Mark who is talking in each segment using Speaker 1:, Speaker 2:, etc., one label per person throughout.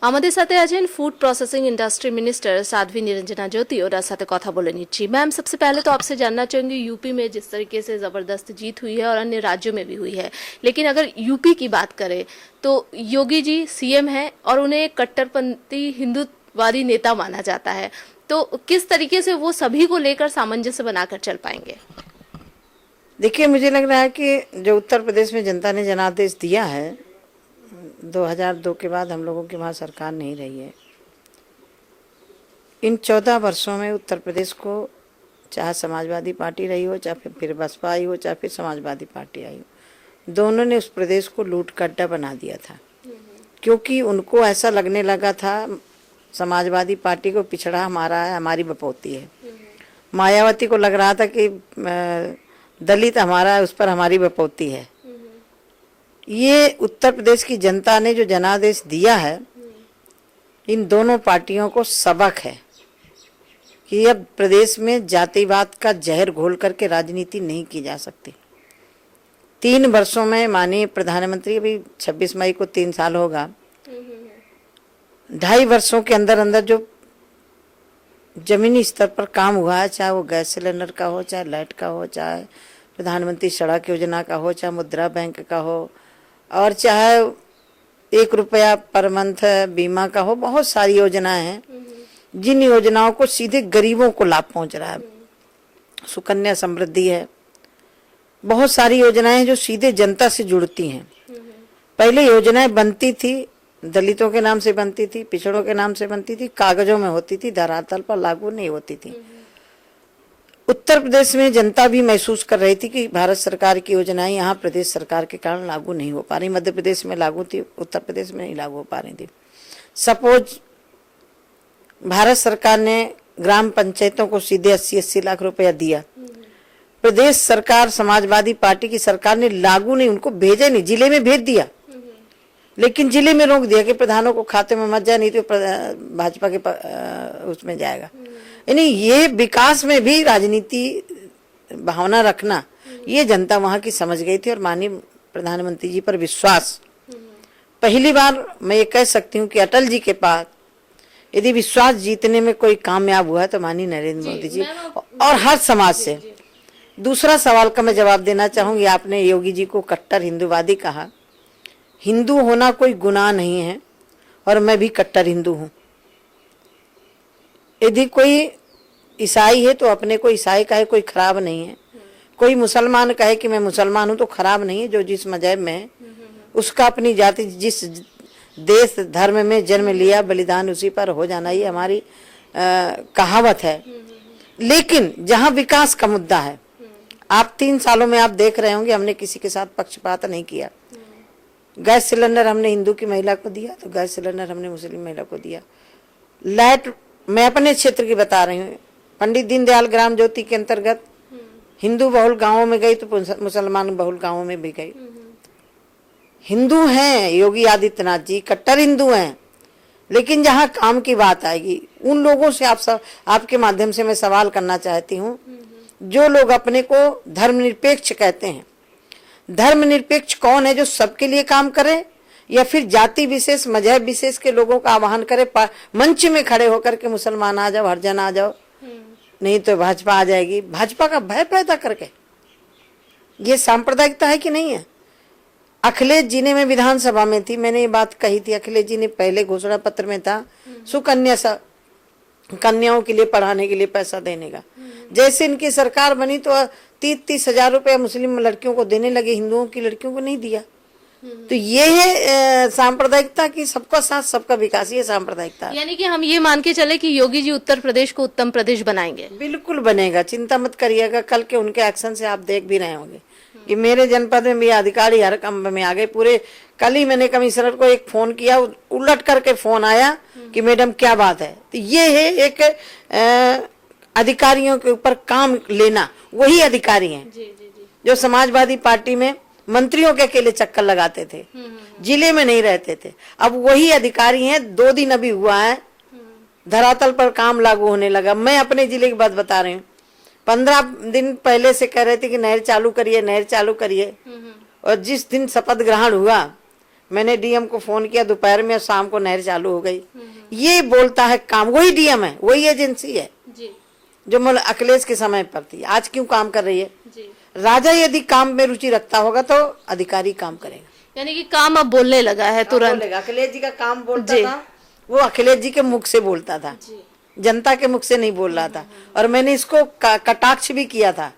Speaker 1: আমাদের সাথে আছেন food processing industry minister Sadhvi Niranjana Jyoti और साथ কথা বলে নিচ্ছি। मैम, सबसे पहले तो आपसे जानना चाहूंगी, यूपी में जिस तरीके से ज़बरदस्त जीत हुई है और अन्य राज्यों में भी हुई है, लेकिन अगर यूपी की बात करें तो योगी जी सीएम हैं और उन्हें एक कट्टरपंथी हिंदुत्ववादी नेता माना जाता है, तो किस तरीके से वो सभी को लेकर सामंजस्य बनाकर चल पाएंगे?
Speaker 2: देखिए, मुझे लग रहा है कि जो उत्तर प्रदेश में जनता ने जनादेश दिया है, 2002 के बाद हम लोगों की वहाँ सरकार नहीं रही है। इन 14 वर्षों में उत्तर प्रदेश को चाहे समाजवादी पार्टी रही हो, चाहे फिर बसपा आई हो, चाहे फिर समाजवादी पार्टी आई हो, दोनों ने उस प्रदेश को लूट कट्टा बना दिया था। क्योंकि उनको ऐसा लगने लगा था समाजवादी पार्टी को पिछड़ा हमारा है, हमारी बपौती है। मायावती को लग रहा था कि दलित हमारा है, उस पर हमारी बपौती है। ये उत्तर प्रदेश की जनता ने जो जनादेश दिया है, इन दोनों पार्टियों को सबक है कि अब प्रदेश में जातिवाद का जहर घोल करके राजनीति नहीं की जा सकती। 3 वर्षों में माननीय प्रधानमंत्री, अभी 26 मई को 3 साल होगा, 2.5 वर्षों के अंदर अंदर जो जमीनी स्तर पर काम हुआ है, चाहे वो गैस सिलेंडर का हो, चाहे लाइट का हो, चाहे प्रधानमंत्री सड़क योजना का हो, चाहे मुद्रा बैंक का हो, और चाहे 1 रुपया पर मंथ बीमा का हो, बहुत सारी योजनाएं हैं जिन योजनाओं को सीधे गरीबों को लाभ पहुंच रहा है। सुकन्या समृद्धि है, बहुत सारी योजनाएं हैं जो सीधे जनता से जुड़ती हैं। पहले योजनाएं बनती थी, दलितों के नाम से बनती थी, पिछड़ों के नाम से बनती थी, कागजों में होती थी, धरातल पर लागू नहीं होती थी। उत्तर प्रदेश में जनता भी महसूस कर रही थी कि भारत सरकार की योजनाएं यहाँ प्रदेश सरकार के कारण लागू नहीं हो पा रही। मध्य प्रदेश में लागू थी, उत्तर प्रदेश में नहीं लागू हो पा रही थी। सपोज भारत सरकार ने ग्राम पंचायतों को सीधे 80-80 लाख रुपया दिया, प्रदेश सरकार समाजवादी पार्टी की सरकार ने लागू नहीं, उनको भेजा नहीं, जिले में भेज दिया, लेकिन जिले में रोक दिया कि प्रधानों को खाते में मत जाए, नहीं तो भाजपा के उसमें जाएगा। यानी ये विकास में भी राजनीति भावना रखना, ये जनता वहां की समझ गई थी। और माननीय प्रधानमंत्री जी पर विश्वास, पहली बार मैं ये कह सकती हूँ कि अटल जी के पास यदि विश्वास जीतने में कोई कामयाब हुआ है तो माननीय नरेंद्र मोदी जी और हर समाज से। दूसरा सवाल का मैं जवाब देना चाहूंगी, आपने योगी जी को कट्टर हिंदूवादी कहा। हिंदू होना कोई गुनाह नहीं है और मैं भी कट्टर हिंदू हूँ। यदि कोई ईसाई है तो अपने को ईसाई कहे कोई खराब नहीं है, कोई मुसलमान कहे कि मैं मुसलमान हूँ तो खराब नहीं है। जो जिस मजहब में है उसका अपनी जाति, जिस देश धर्म में जन्म लिया, बलिदान उसी पर हो जाना, ये हमारी कहावत है। लेकिन जहाँ विकास का मुद्दा है, आप 3 सालों में आप देख रहे होंगे हमने किसी के साथ पक्षपात नहीं किया। गैस सिलेंडर हमने हिंदू की महिला को दिया तो गैस सिलेंडर हमने मुस्लिम महिला को दिया। लाइट मैं अपने क्षेत्र की बता रही हूँ, पंडित दीनदयाल ग्राम ज्योति के अंतर्गत हिंदू बहुल गांवों में गई तो मुसलमान बहुल गांवों में भी गई। हिंदू हैं योगी आदित्यनाथ जी, कट्टर हिंदू हैं, लेकिन जहाँ काम की बात आएगी उन लोगों से आपके माध्यम से मैं सवाल करना चाहती हूँ, जो लोग अपने को धर्मनिरपेक्ष कहते हैं। धर्मनिरपेक्ष कौन है? जो सबके लिए काम करे या फिर जाति विशेष, मजहब विशेष के लोगों का आह्वान करे, मंच में खड़े होकर के मुसलमान आ जाओ, हरिजन आ जाओ, नहीं तो भाजपा आ जाएगी, भाजपा का भय पैदा करके। ये सांप्रदायिकता है कि नहीं है? अखिलेश जी ने, मैं विधानसभा में थी, मैंने ये बात कही थी, अखिलेश जी ने पहले घोषणा पत्र में था सुकन्या कन्याओं के लिए पढ़ाने के लिए पैसा देने का। जैसे इनकी सरकार बनी तो 30-30 हजार रुपया मुस्लिम लड़कियों को देने लगे, हिंदुओं की लड़कियों को नहीं दिया। तो ये है सांप्रदायिकता की सबका साथ सबका विकास, ये सांप्रदायिकता।
Speaker 1: यानी कि हम ये मान के चले कि योगी जी उत्तर प्रदेश को उत्तम प्रदेश बनाएंगे?
Speaker 2: बिल्कुल बनेगा, चिंता मत करिएगा। कल के उनके एक्शन से आप देख भी रहे होंगे कि मेरे जनपद में भी अधिकारी हर काम में आ गए पूरे। कल ही मैंने कमिश्नर को एक फोन किया, उलट करके फोन आया कि मैडम क्या बात है। तो ये है एक अधिकारियों के ऊपर काम लेना। वही अधिकारी हैं जो समाजवादी पार्टी में मंत्रियों के अकेले चक्कर लगाते थे, जिले में नहीं रहते थे, अब वही अधिकारी हैं। 2 दिन अभी हुआ है, धरातल पर काम लागू होने लगा। मैं अपने जिले की बात बता रही हूँ, 15 दिन पहले से कह रहे थे कि नहर चालू करिए, नहर चालू करिए, और जिस दिन शपथ ग्रहण हुआ मैंने डीएम को फोन किया दोपहर में और शाम को नहर चालू हो गई। ये बोलता है काम, वही डीएम है, वही एजेंसी है
Speaker 1: जी
Speaker 2: जो मतलब अखिलेश के समय पर थी, आज क्यों काम कर रही है?
Speaker 1: जी।
Speaker 2: राजा यदि काम में रुचि रखता होगा तो अधिकारी काम करेगा।
Speaker 1: यानी कि काम अब बोलने लगा है तुरंत।
Speaker 2: अखिलेश जी का काम बोलता
Speaker 1: जी।
Speaker 2: था, वो अखिलेश जी के मुख से बोलता था,
Speaker 1: जी
Speaker 2: जनता के मुख से नहीं बोल रहा था। और मैंने इसको कटाक्ष भी किया था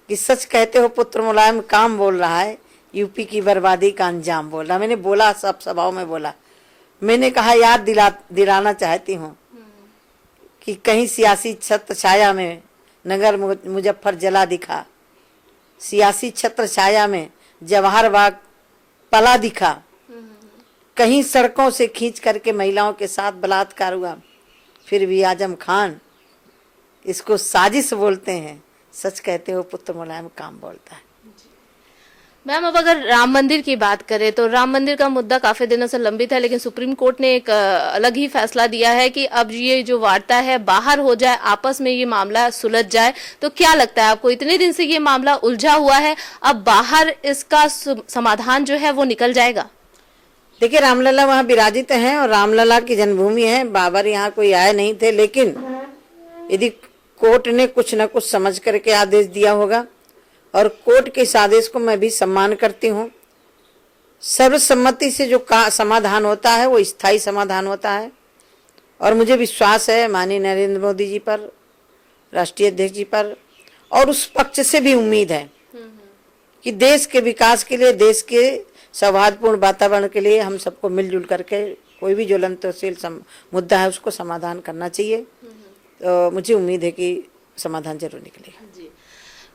Speaker 2: कि सच कहते हो पुत्र मुलायम, काम बोल रहा है, यूपी की बर्बादी का अंजाम बोल रहा। मैंने बोला, सब सभाओं में बोला। मैंने कहा याद दिलाना चाहती हूँ कि कहीं सियासी छत्र छाया में नगर मुजफ्फर जला दिखा, सियासी छत्र छाया में जवाहर बाग पला दिखा, कहीं सड़कों से खींच करके महिलाओं के साथ बलात्कार हुआ, फिर भी आजम खान इसको साजिश बोलते हैं। सच कहते हो पुत्र मुलायम, काम बोलता है।
Speaker 1: मैम, अब अगर राम मंदिर की बात करें तो राम मंदिर का मुद्दा काफी दिनों से लंबित है, लेकिन सुप्रीम कोर्ट ने एक अलग ही फैसला दिया है कि अब ये जो वार्ता है बाहर हो जाए, आपस में ये मामला सुलझ जाए। तो क्या लगता है आपको, इतने दिन से ये मामला उलझा हुआ है, अब बाहर इसका समाधान जो है वो निकल जाएगा?
Speaker 2: देखिए, रामलला वहाँ विराजित हैं और रामलला की जन्मभूमि है। बाबर यहाँ कोई आए नहीं थे, लेकिन यदि कोर्ट ने कुछ न कुछ समझ करके आदेश दिया होगा, और कोर्ट के इस आदेश को मैं भी सम्मान करती हूँ। सर्वसम्मति से जो समाधान होता है वो स्थायी समाधान होता है, और मुझे विश्वास है माननीय नरेंद्र मोदी जी पर, राष्ट्रीय अध्यक्ष जी पर, और उस पक्ष से भी उम्मीद है कि देश के विकास के लिए, देश के सौहार्दपूर्ण वातावरण के लिए हम सबको मिलजुल करके कोई भी ज्वलंतशील मुद्दा है उसको समाधान करना चाहिए। तो मुझे उम्मीद है कि समाधान जरूर निकलेगा।
Speaker 1: जी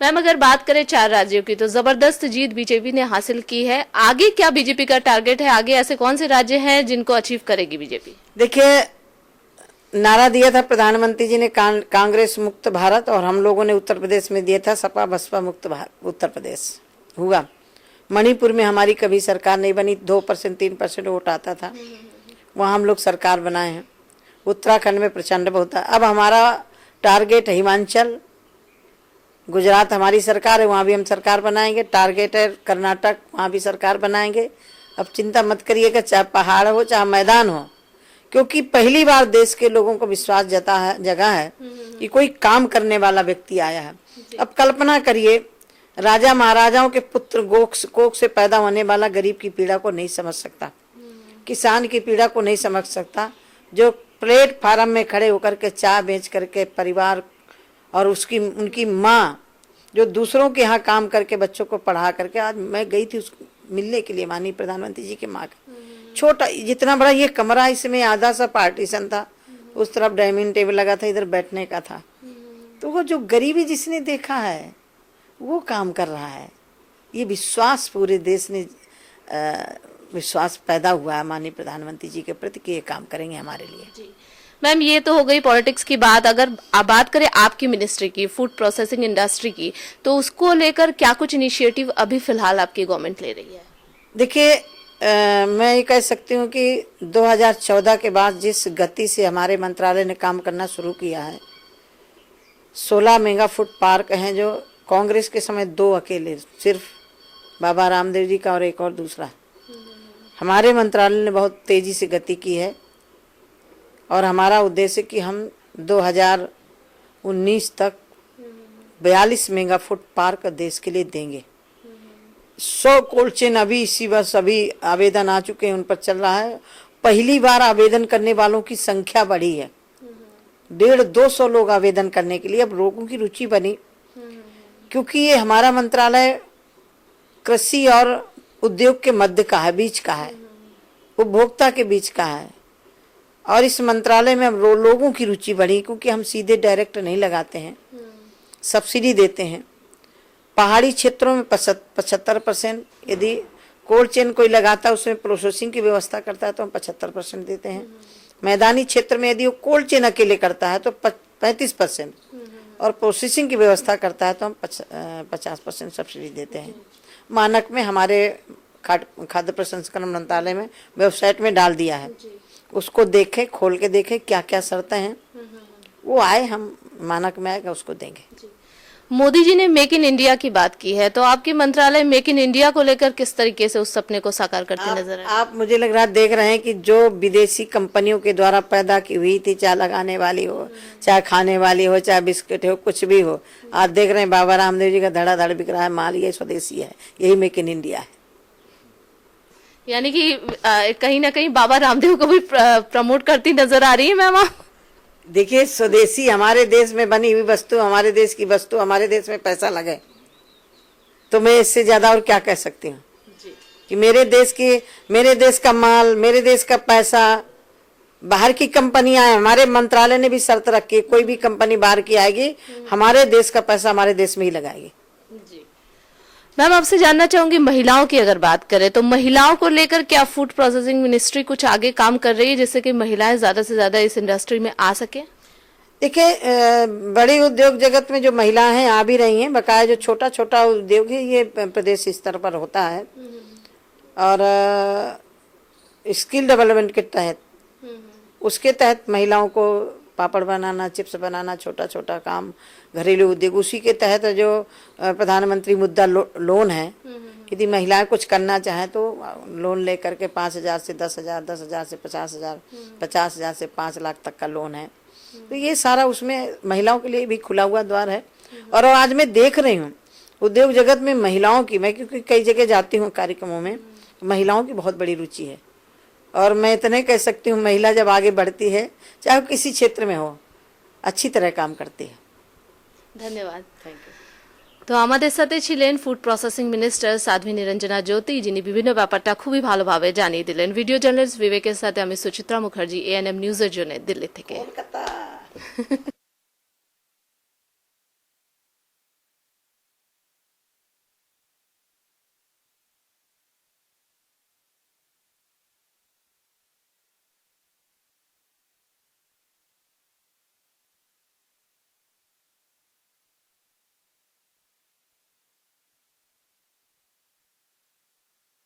Speaker 1: मैम, अगर बात करें 4 राज्यों की तो जबरदस्त जीत बीजेपी ने हासिल की है। आगे क्या बीजेपी का टारगेट है? आगे ऐसे कौन से राज्य हैं जिनको अचीव करेगी बीजेपी?
Speaker 2: देखिए, नारा दिया था प्रधानमंत्री जी ने कांग्रेस मुक्त भारत, और हम लोगों ने उत्तर प्रदेश में दिया था सपा बसपा मुक्त उत्तर प्रदेश। हुआ। मणिपुर में हमारी कभी सरकार नहीं बनी, 2% 3% वोट आता था, वहाँ हम लोग सरकार बनाए हैं। उत्तराखंड में प्रचंड बहुत है। अब हमारा टारगेट है हिमाचल, गुजरात हमारी सरकार है, वहाँ भी हम सरकार बनाएंगे। टारगेट है कर्नाटक, वहाँ भी सरकार बनाएंगे। अब चिंता मत करिएगा, चाहे पहाड़ हो चाहे मैदान हो, क्योंकि पहली बार देश के लोगों को विश्वास जगा है कि कोई काम करने वाला व्यक्ति आया है। अब कल्पना करिए, राजा महाराजाओं के पुत्र कोख से पैदा होने वाला गरीब की पीड़ा को नहीं समझ सकता, किसान की पीड़ा को नहीं समझ सकता, जो प्लेटफार्म में खड़े होकर के चाय बेच करके परिवार, और उनकी माँ जो दूसरों के यहाँ काम करके बच्चों को पढ़ा करके, आज मैं गई थी उसको मिलने के लिए माननीय प्रधानमंत्री जी के माँ का, छोटा जितना बड़ा ये कमरा, इसमें आधा सा पार्टीशन था, उस तरफ डाइनिंग टेबल लगा था, इधर बैठने का था। तो वो जो गरीबी जिसने देखा है वो काम कर रहा है। ये विश्वास पूरे देश ने विश्वास पैदा हुआ है माननीय प्रधानमंत्री जी के प्रति कि ये काम करेंगे हमारे लिए।
Speaker 1: जी मैम, ये तो हो गई पॉलिटिक्स की बात। अगर आप बात करें आपकी मिनिस्ट्री की, फूड प्रोसेसिंग इंडस्ट्री की, तो उसको लेकर क्या कुछ इनिशिएटिव अभी फिलहाल आपकी गवर्नमेंट ले रही है?
Speaker 2: देखिए, मैं ये कह सकती हूँ कि 2014 के बाद जिस गति से हमारे मंत्रालय ने काम करना शुरू किया है, 16 मेगा फूड पार्क हैं, जो कांग्रेस के समय 2 अकेले, सिर्फ बाबा रामदेव जी का और एक और दूसरा। हमारे मंत्रालय ने बहुत तेजी से गति की है, और हमारा उद्देश्य कि हम 2019 तक 42 मेगा फूड पार्क देश के लिए देंगे। 100 कोल्ड चेन अभी इसी वर्ष अभी आवेदन आ चुके हैं, उन पर चल रहा है। पहली बार आवेदन करने वालों की संख्या बढ़ी है, 150-200 लोग आवेदन करने के लिए। अब लोगों की रुचि बनी, क्योंकि ये हमारा मंत्रालय कृषि और उद्योग के मध्य का है, बीच का है, उपभोक्ता के बीच का है। और इस मंत्रालय में अब लोगों की रुचि बढ़ी, क्योंकि हम सीधे डायरेक्ट नहीं लगाते हैं, सब्सिडी देते हैं। पहाड़ी क्षेत्रों में 75%, यदि कोल्ड चेन कोई लगाता है उसमें प्रोसेसिंग की व्यवस्था करता है तो हम 75% देते हैं। मैदानी क्षेत्र में यदि वो कोल्ड चेन अकेले करता है तो 35%, और प्रोसेसिंग की व्यवस्था करता है तो हम 50% सब्सिडी देते हैं। मानक में हमारे खाद्य प्रसंस्करण मंत्रालय में वेबसाइट में डाल दिया है, उसको देखें, खोल के देखें क्या क्या शर्तें हैं, वो आए, हम मानक में आएगा उसको देंगे।
Speaker 1: मोदी जी ने मेक इन इंडिया की बात की है, तो आपके मंत्रालय मेक इन इंडिया को लेकर किस तरीके से उस सपने को साकार करते नजर आए?
Speaker 2: आप मुझे लग रहा है देख रहे हैं कि जो विदेशी कंपनियों के द्वारा पैदा की हुई थी, चाहे लगाने वाली हो, चाहे खाने वाली हो, चाहे बिस्किट हो, कुछ भी हो, आज देख रहे हैं बाबा रामदेव जी का धड़ाधड़ बिक रहा है माल, ये स्वदेशी है, यही मेक इन इंडिया है।
Speaker 1: यानी कि कहीं ना कहीं बाबा रामदेव को भी प्रमोट करती नजर आ रही है मैम आप?
Speaker 2: देखिए, स्वदेशी हमारे देश में बनी हुई वस्तु, हमारे देश की वस्तु, हमारे देश में पैसा लगे, तो मैं इससे ज्यादा और क्या कह सकती हूँ कि मेरे देश का माल, मेरे देश का पैसा, बाहर की कंपनियां हैं, हमारे मंत्रालय ने भी शर्त रखी है, कोई भी कंपनी बाहर की आएगी हमारे देश का पैसा हमारे देश में ही लगाएगी।
Speaker 1: मैम आपसे जानना चाहूंगी, महिलाओं की अगर बात करें तो महिलाओं को लेकर क्या फूड प्रोसेसिंग मिनिस्ट्री कुछ आगे काम कर रही है जिससे कि महिलाएं ज्यादा से ज्यादा इस इंडस्ट्री में आ सके?
Speaker 2: देखिए, बड़ी उद्योग जगत में जो महिलाएं हैं आ भी रही हैं, बकाया जो छोटा छोटा उद्योग है ये प्रदेश स्तर पर होता है, और स्किल डेवलपमेंट के तहत, उसके तहत महिलाओं को पापड़ बनाना, चिप्स बनाना, छोटा छोटा काम, घरेलू उद्योग, उसी के तहत जो प्रधानमंत्री मुद्रा लोन है, यदि महिलाएं कुछ करना चाहें तो लोन लेकर के 5,000 से 10,000, 10,000 से 50,000, 50,000 से 5 लाख तक का लोन है। तो ये सारा उसमें महिलाओं के लिए भी खुला हुआ द्वार है। और आज मैं देख रही हूँ उद्योग जगत में महिलाओं की, मैं क्योंकि कई जगह जाती हूँ कार्यक्रमों में, महिलाओं की बहुत बड़ी रुचि है। और मैं इतने कह सकती हूँ, महिला जब आगे बढ़ती है, चाहे किसी क्षेत्र में हो, अच्छी तरह काम करती है।
Speaker 1: ধন্যবাদ। তো আমাদের সাথে ছিলেন ফুড প্রসেসিং মিনিস্টার সাধ্বী নিরঞ্জনা জ্যোতি, যিনি বিভিন্ন ব্যাপারটা খুবই ভালোভাবে জানিয়ে দিলেন। ভিডিও জার্নালিস্ট বিবেকের সাথে আমি সুচিত্রা মুখার্জি, এএনএম নিউজের জন্য দিল্লি থেকে।